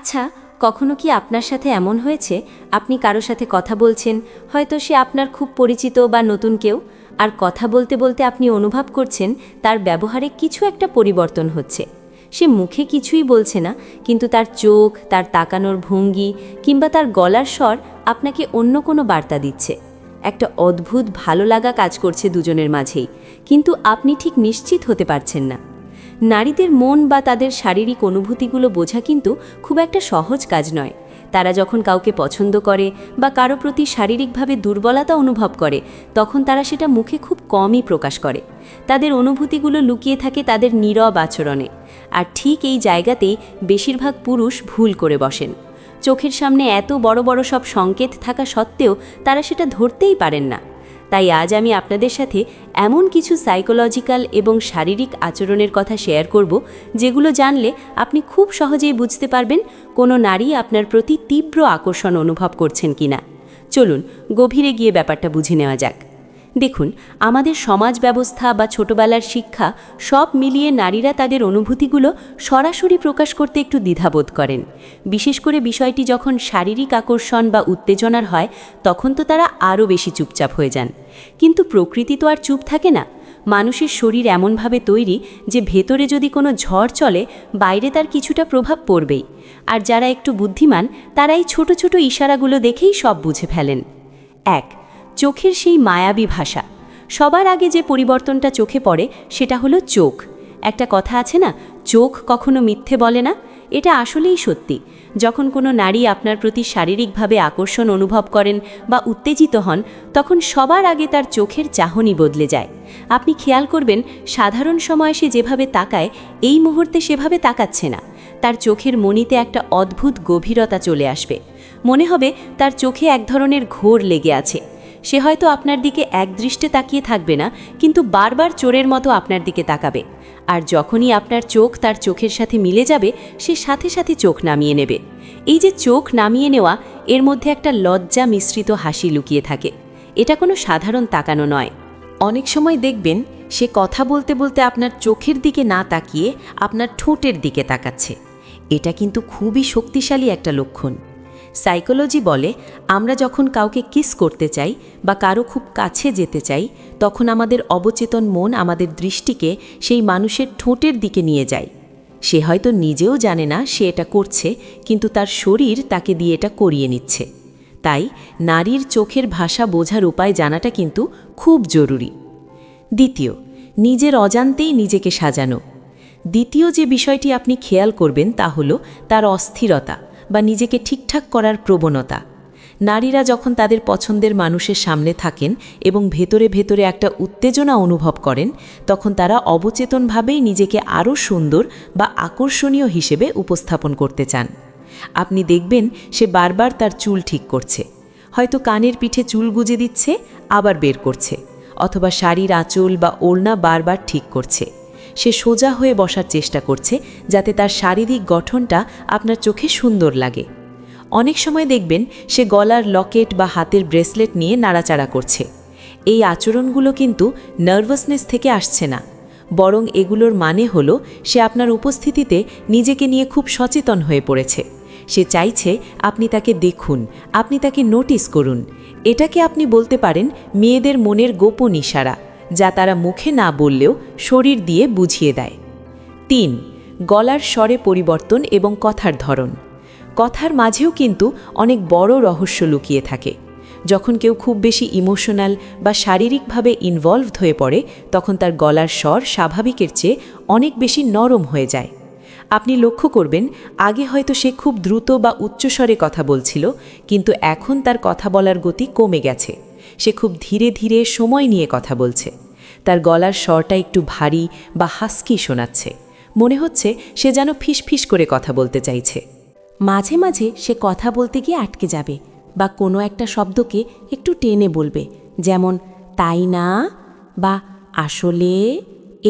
আচ্ছা, কখনো কি আপনার সাথে এমন হয়েছে আপনি কারো সাথে কথা বলছেন, হয়তো সে আপনার খুব পরিচিত বা নতুন কেউ, আর কথা বলতে বলতে আপনি অনুভব করছেন তার ব্যবহারে কিছু একটা পরিবর্তন হচ্ছে। সে মুখে কিছুই বলছে না, কিন্তু তার চোখ, তার তাকানোর ভঙ্গি কিংবা তার গলার স্বর আপনাকে অন্য কোনো বার্তা দিচ্ছে। একটা অদ্ভুত ভালো লাগা কাজ করছে দুজনের মাঝেই, কিন্তু আপনি ঠিক নিশ্চিত হতে পারছেন না। নারীদের মন বা তাদের শারীরিক অনুভূতিগুলো বোঝা কিন্তু খুব একটা সহজ কাজ নয়। তারা যখন কাউকে পছন্দ করে বা কারো প্রতি শারীরিকভাবে দুর্বলতা অনুভব করে, তখন তারা সেটা মুখে খুব কমই প্রকাশ করে। তাদের অনুভূতিগুলো লুকিয়ে থাকে তাদের নীরব আচরণে। আর ঠিক এই জায়গাতেই বেশিরভাগ পুরুষ ভুল করে বসেন। চোখের সামনে এত বড় বড় সব সংকেত থাকা সত্ত্বেও তারা সেটা ধরতেই পারেন না। তাই আজ আমি আপনাদের সাথে এমন কিছু সাইকোলজিক্যাল এবং শারীরিক আচরণের কথা শেয়ার করব, যেগুলো জানলে আপনি খুব সহজেই বুঝতে পারবেন কোনো নারী আপনার প্রতি তীব্র আকর্ষণ অনুভব করছেন কিনা। চলুন গভীরে গিয়ে ব্যাপারটা বুঝে নেওয়া যাক। দেখুন, আমাদের সমাজ ব্যবস্থা বা ছোটবেলার শিক্ষা সব মিলিয়ে নারীরা তাদের অনুভূতিগুলো সরাসরি প্রকাশ করতে একটু দ্বিধাবোধ করেন। বিশেষ করে বিষয়টি যখন শারীরিক আকর্ষণ বা উত্তেজনার হয়, তখন তো তারা আরও বেশি চুপচাপ হয়ে যান। কিন্তু প্রকৃতি তো আর চুপ থাকে না। মানুষের শরীর এমনভাবে তৈরি যে ভেতরে যদি কোনো ঝড় চলে, বাইরে তার কিছুটা প্রভাব পড়বেই। আর যারা একটু বুদ্ধিমান, তারা এই ছোট ছোট ইশারাগুলো দেখেই সব বুঝে ফেলেন। 1. চোখের সেই মায়াবী ভাষা। সবার আগে যে পরিবর্তনটা চোখে পড়ে সেটা হলো চোখ। একটা কথা আছে না, চোখ কখনো মিথ্যে বলে না। এটা আসলেই সত্যি। যখন কোনো নারী আপনার প্রতি শারীরিকভাবে আকর্ষণ অনুভব করেন বা উত্তেজিত হন, তখন সবার আগে তার চোখের চাহনি বদলে যায়। আপনি খেয়াল করবেন, সাধারণ সময়ে সে যেভাবে তাকায়, এই মুহূর্তে সেভাবে তাকাচ্ছে না। তার চোখের মণিতে একটা অদ্ভুত গভীরতা চলে আসবে। মনে হবে তার চোখে এক ধরনের ঘোর লেগে আছে। সে হয়তো আপনার দিকে একদৃষ্টে তাকিয়ে থাকবে না, কিন্তু বারবার চোরের মতো আপনার দিকে তাকাবে। আর যখনই আপনার চোখ তার চোখের সাথে মিলে যাবে, সে সাথে সাথে চোখ নামিয়ে নেবে। এই যে চোখ নামিয়ে নেওয়া, এর মধ্যে একটা লজ্জা মিশ্রিত হাসি লুকিয়ে থাকে। এটা কোনো সাধারণ তাকানো নয়। অনেক সময় দেখবেন সে কথা বলতে বলতে আপনার চোখের দিকে না তাকিয়ে আপনার ঠোঁটের দিকে তাকাচ্ছে। এটা কিন্তু খুবই শক্তিশালী একটা লক্ষণ। সাইকোলজি বলে, আমরা যখন কাউকে কিস করতে চাই বা কারো খুব কাছে যেতে চাই, তখন আমাদের অবচেতন মন আমাদের দৃষ্টিকে সেই মানুষের ঠোঁটের দিকে নিয়ে যায়। সে হয়তো নিজেও জানে না সে এটা করছে, কিন্তু তার শরীর তাকে দিয়ে এটা করিয়ে নিচ্ছে। তাই নারীর চোখের ভাষা বোঝার উপায় জানাটা কিন্তু খুব জরুরি। দ্বিতীয়, নিজের অজান্তেই নিজেকে সাজানো। দ্বিতীয় যে বিষয়টি আপনি খেয়াল করবেন তা হলো তার অস্থিরতা বা নিজেকে ঠিকঠাক করার প্রবণতা। নারীরা যখন তাদের পছন্দের মানুষের সামনে থাকেন এবং ভেতরে ভেতরে একটা উত্তেজনা অনুভব করেন, তখন তারা অবচেতনভাবেই নিজেকে আরও সুন্দর বা আকর্ষণীয় হিসেবে উপস্থাপন করতে চান। আপনি দেখবেন সে বারবার তার চুল ঠিক করছে, হয়তো কানের পিঠে চুল গুজে দিচ্ছে, আবার বের করছে, অথবা শাড়ির আঁচল বা ওড়না বারবার ঠিক করছে। সে সোজা হয়ে বসার চেষ্টা করছে, যাতে তার শারীরিক গঠনটা আপনার চোখে সুন্দর লাগে। অনেক সময় দেখবেন সে গলার লকেট বা হাতের ব্রেসলেট নিয়ে নাড়াচাড়া করছে। এই আচরণগুলো কিন্তু নার্ভাসনেস থেকে আসছে না, বরং এগুলোর মানে হলো সে আপনার উপস্থিতিতে নিজেকে নিয়ে খুব সচেতন হয়ে পড়েছে। সে চাইছে আপনি তাকে দেখুন, আপনি তাকে নোটিস করুন। এটাকে আপনি বলতে পারেন মেয়েদের মনের গোপন ইশারা, যা তারা মুখে না বললেও শরীর দিয়ে বুঝিয়ে দেয়। 3. গলার স্বরে পরিবর্তন এবং কথার ধরন। কথার মাঝেও কিন্তু অনেক বড় রহস্য লুকিয়ে থাকে। যখন কেউ খুব বেশি ইমোশনাল বা শারীরিকভাবে ইনভলভড হয়ে পড়ে, তখন তার গলার স্বর স্বাভাবিকের চেয়ে অনেক বেশি নরম হয়ে যায়। আপনি লক্ষ্য করবেন, আগে হয়তো সে খুব দ্রুত বা উচ্চস্বরে কথা বলছিল, কিন্তু এখন তার কথা বলার গতি কমে গেছে। সে খুব ধীরে ধীরে সময় নিয়ে কথা বলছে। তার গলার স্বরটা একটু ভারী বা হাস্কি শোনাচ্ছে। মনে হচ্ছে সে যেন ফিসফিস করে কথা বলতে চাইছে। মাঝে মাঝে সে কথা বলতে গিয়ে আটকে যাবে বা কোনো একটা শব্দকে একটু টেনে বলবে, যেমন তাই না বা আসলে।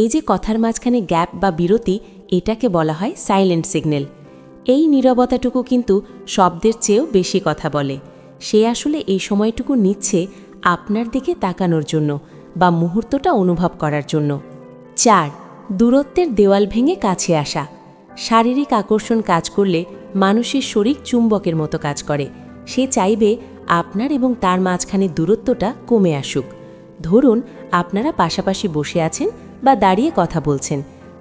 এই যে কথার মাঝখানে গ্যাপ বা বিরতি, এটাকে বলা হয় সাইলেন্ট সিগন্যাল। এই নীরবতাটুকু কিন্তু শব্দের চেয়েও বেশি কথা বলে। সে আসলে এই সময়টুকু নিচ্ছে আপনার দিকে তাকানোর জন্য বা মুহূর্তটা অনুভব করার জন্য। 4. দূরত্বের দেওয়াল ভেঙে কাছে আসা। শারীরিক আকর্ষণ কাজ করলে মানুষের শরীর চুম্বকের মতো কাজ করে। সে চাইবে আপনার এবং তার মাঝখানে দূরত্বটা কমে আসুক। ধরুন আপনারা পাশাপাশি বসে আছেন বা দাঁড়িয়ে কথা বলছেন,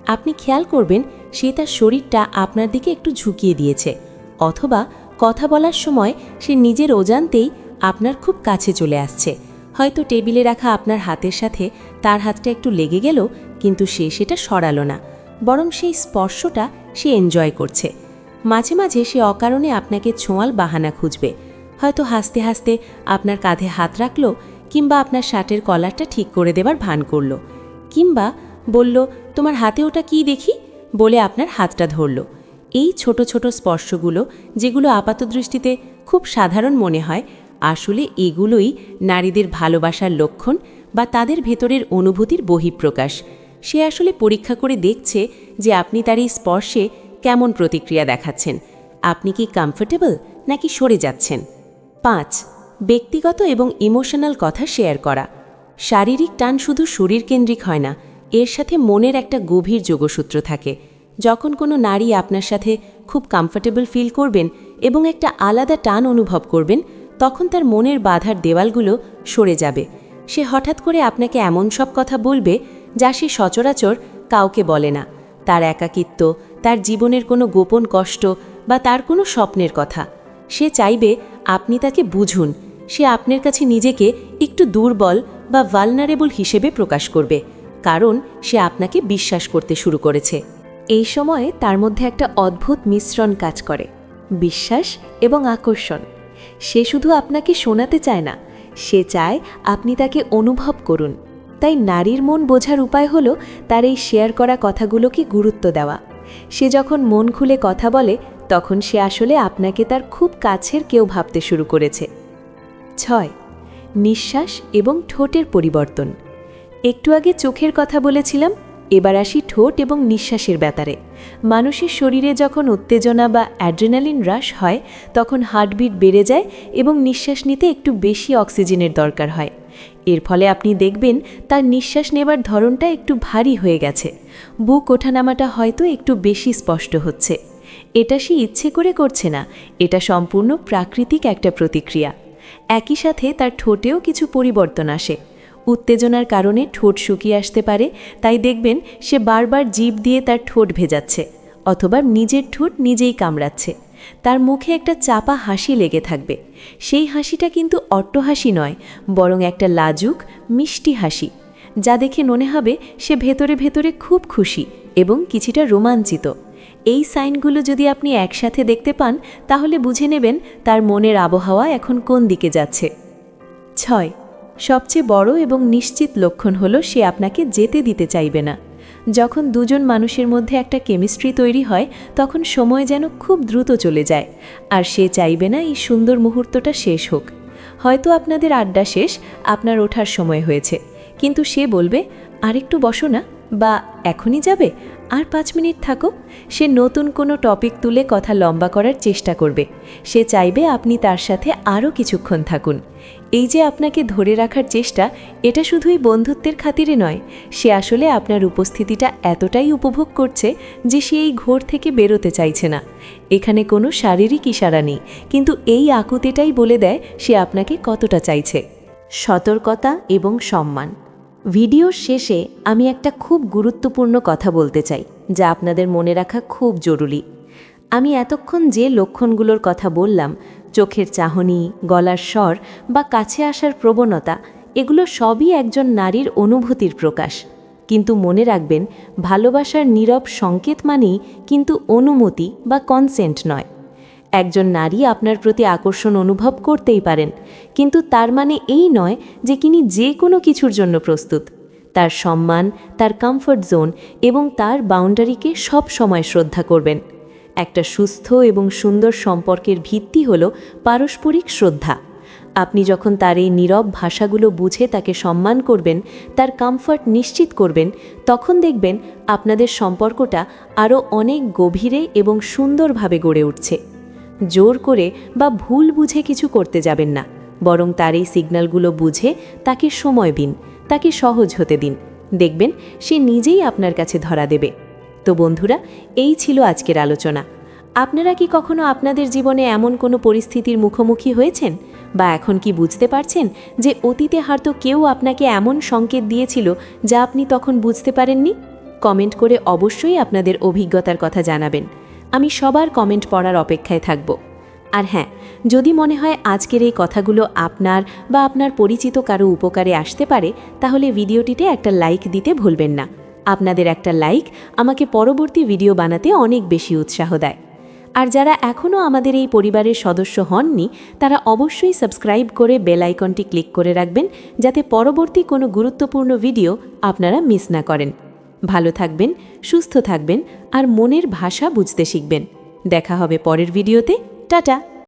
আপনি খেয়াল করবেন সে তার শরীরটা আপনার দিকে একটু ঝুঁকিয়ে দিয়েছে, অথবা কথা বলার সময় সে নিজের অজান্তেই আপনার খুব কাছে চলে আসছে। হয়তো টেবিলে রাখা আপনার হাতের সাথে তার হাতটা একটু লেগে গেল, কিন্তু সে সেটা সরালো না, বরং সেই স্পর্শটা সে এনজয় করছে। মাঝে মাঝে সে অকারণে আপনাকে ছোঁয়াল বাহানা খুঁজবে, হয়তো হাসতে হাসতে আপনার কাঁধে হাত রাখল, কিংবা আপনার শার্টের কলারটা ঠিক করে দেবার ভান করল, কিংবা বলল তোমার হাতে ওটা কি দেখি বলে আপনার হাতটা ধরল। এই ছোট ছোট স্পর্শগুলো, যেগুলো আপাতদৃষ্টিতে খুব সাধারণ মনে হয়, আসলে এগুলোই নারীদের ভালোবাসার লক্ষণ বা তাদের ভেতরের অনুভূতির বহিঃপ্রকাশ। সে আসলে পরীক্ষা করে দেখছে যে আপনি তার এই স্পর্শে কেমন প্রতিক্রিয়া দেখাচ্ছেন। আপনি কি কমফোর্টেবল নাকি সরে যাচ্ছেন? 5. ব্যক্তিগত এবং ইমোশনাল কথা শেয়ার করা। শারীরিক টান শুধু শরীরকেন্দ্রিক হয় না, এর সাথে মনের একটা গভীর যোগসূত্র থাকে। যখন কোনো নারী আপনার সাথে খুব কমফোর্টেবল ফিল করবেন এবং একটা আলাদা টান অনুভব করবেন, তখন তার মনের বাধার দেওয়ালগুলো সরে যাবে। সে হঠাৎ করে আপনাকে এমন সব কথা বলবে যা সে সচরাচর কাউকে বলে না। তার একাকিত্ব, তার জীবনের কোনো গোপন কষ্ট বা তার কোনো স্বপ্নের কথা। সে চাইবে আপনি তাকে বুঝুন। সে আপনার কাছে নিজেকে একটু দুর্বল বা ভালনারেবল হিসেবে প্রকাশ করবে, কারণ সে আপনাকে বিশ্বাস করতে শুরু করেছে। এই সময়ে তার মধ্যে একটা অদ্ভুত মিশ্রণ কাজ করে, বিশ্বাস এবং আকর্ষণ। সে শুধু আপনাকে শোনাতে চায় না, সে চায় আপনি তাকে অনুভব করুন। তাই নারীর মন বোঝার উপায় হলো তার এই শেয়ার করা কথাগুলোকে গুরুত্ব দেওয়া। সে যখন মন খুলে কথা বলে, তখন সে আসলে আপনাকে তার খুব কাছের কেউ ভাবতে শুরু করেছে। 6. নিঃশ্বাস এবং ঠোঁটের পরিবর্তন। একটু আগে চোখের কথা বলেছিলাম, এবার আসি ঠোঁট এবং নিঃশ্বাসের ব্যাপারে। মানুষের শরীরে যখন উত্তেজনা বা অ্যাড্রেনালিন হ্রাস হয়, তখন হার্টবিট বেড়ে যায় এবং নিঃশ্বাস নিতে একটু বেশি অক্সিজেনের দরকার হয়। এর ফলে আপনি দেখবেন তার নিঃশ্বাস নেবার ধরনটা একটু ভারী হয়ে গেছে, বুক ওঠানামাটা হয়তো একটু বেশি স্পষ্ট হচ্ছে। এটা সে ইচ্ছে করে করছে না, এটা সম্পূর্ণ প্রাকৃতিক একটা প্রতিক্রিয়া। একই সাথে তার ঠোঁটেও কিছু পরিবর্তন আসে। উত্তেজনার কারণে ঠোঁট শুকিয়ে আসতে পারে, তাই দেখবেন সে বারবার জিভ দিয়ে তার ঠোঁট ভেজাচ্ছে, অথবা নিজের ঠোঁট নিজেই কামড়াচ্ছে। তার মুখে একটা চাপা হাসি লেগে থাকবে। সেই হাসিটা কিন্তু অট্টহাসি নয়, বরং একটা লাজুক মিষ্টি হাসি, যা দেখে মনে হবে সে ভেতরে ভেতরে খুব খুশি এবং কিছুটা রোমাঞ্চিত। এই সাইনগুলো যদি আপনি একসাথে দেখতে পান, তাহলে বুঝে নেবেন তার মনের আবহাওয়া এখন কোন দিকে যাচ্ছে। 6. সবচেয়ে বড় এবং নিশ্চিত লক্ষণ হলো সে আপনাকে যেতে দিতে চাইবে না। যখন দুজন মানুষের মধ্যে একটা কেমিস্ট্রি তৈরি হয়, তখন সময় যেন খুব দ্রুত চলে যায়, আর সে চাইবে না এই সুন্দর মুহূর্তটা শেষ হোক। হয়তো আপনাদের আড্ডা শেষ, আপনার ওঠার সময় হয়েছে, কিন্তু সে বলবে আরেকটু বসো না, বা এখনই যাবে, আর 5 মিনিট থাকো। সে নতুন কোনো টপিক তুলে কথা লম্বা করার চেষ্টা করবে। সে চাইবে আপনি তার সাথে আরও কিছুক্ষণ থাকুন। এই যে আপনাকে ধরে রাখার চেষ্টা, এটা শুধুই বন্ধুত্বের খাতিরে নয়, সে আসলে আপনার উপস্থিতিটা এতটাই উপভোগ করছে যে সে এই ঘোর থেকে বেরোতে চাইছে না। এখানে কোনো শারীরিক ইশারা নেই, কিন্তু এই আকুতিটাই বলে দেয় সে আপনাকে কতটা চাইছে। সতর্কতা এবং সম্মান। ভিডিওর শেষে আমি একটা খুব গুরুত্বপূর্ণ কথা বলতে চাই, যা আপনাদের মনে রাখা খুব জরুরি। আমি এতক্ষণ যে লক্ষণগুলোর কথা বললাম, চোখের চাহনি, গলার স্বর বা কাছে আসার প্রবণতা, এগুলো সবই একজন নারীর অনুভূতির প্রকাশ। কিন্তু মনে রাখবেন, ভালোবাসার নীরব সংকেত মানেই কিন্তু অনুমতি বা কনসেন্ট নয়। একজন নারী আপনার প্রতি আকর্ষণ অনুভব করতেই পারেন, কিন্তু তার মানে এই নয় যে তিনি যে কোনো কিছুর জন্য প্রস্তুত। তার সম্মান, তার কমফর্ট জোন এবং তার বাউন্ডারিকে সব সময় শ্রদ্ধা করবেন। একটা সুস্থ এবং সুন্দর সম্পর্কের ভিত্তি হল পারস্পরিক শ্রদ্ধা। আপনি যখন তার এই নীরব ভাষাগুলো বুঝে তাকে সম্মান করবেন, তার কমফর্ট নিশ্চিত করবেন, তখন দেখবেন আপনাদের সম্পর্কটা আরও অনেক গভীরে এবং সুন্দরভাবে গড়ে উঠছে। জোর করে বা ভুল বুঝে কিছু করতে যাবেন না, বরং তার এই সিগন্যালগুলো বুঝে তাকে সময় দিন, তাকে সহজ হতে দিন। দেখবেন সে নিজেই আপনার কাছে ধরা দেবে। তো বন্ধুরা, এই ছিল আজকের আলোচনা। আপনারা কি কখনো আপনাদের জীবনে এমন কোনো পরিস্থিতির মুখোমুখি হয়েছেন, বা এখন কি বুঝতে পারছেন যে অতীতে হয়তো কেউ আপনাকে এমন সংকেত দিয়েছিল যা আপনি তখন বুঝতে পারেননি? কমেন্ট করে অবশ্যই আপনাদের অভিজ্ঞতার কথা জানাবেন। আমি সবার কমেন্ট পড়ার অপেক্ষায় থাকব। আর হ্যাঁ, যদি মনে হয় আজকের এই কথাগুলো আপনার বা আপনার পরিচিত কারো উপকারে আসতে পারে, তাহলে ভিডিওটিতে একটা লাইক দিতে ভুলবেন না। আপনাদের একটা লাইক আমাকে পরবর্তী ভিডিও বানাতে অনেক বেশি উৎসাহ দেয়। আর যারা এখনও আমাদের এই পরিবারের সদস্য হননি, তারা অবশ্যই সাবস্ক্রাইব করে বেল আইকনটি ক্লিক করে রাখবেন, যাতে পরবর্তী কোনো গুরুত্বপূর্ণ ভিডিও আপনারা মিস না করেন। ভালো থাকবেন, সুস্থ থাকবেন আর মনের ভাষা বুঝতে শিখবেন। দেখা হবে পরের ভিডিওতে। টাটা।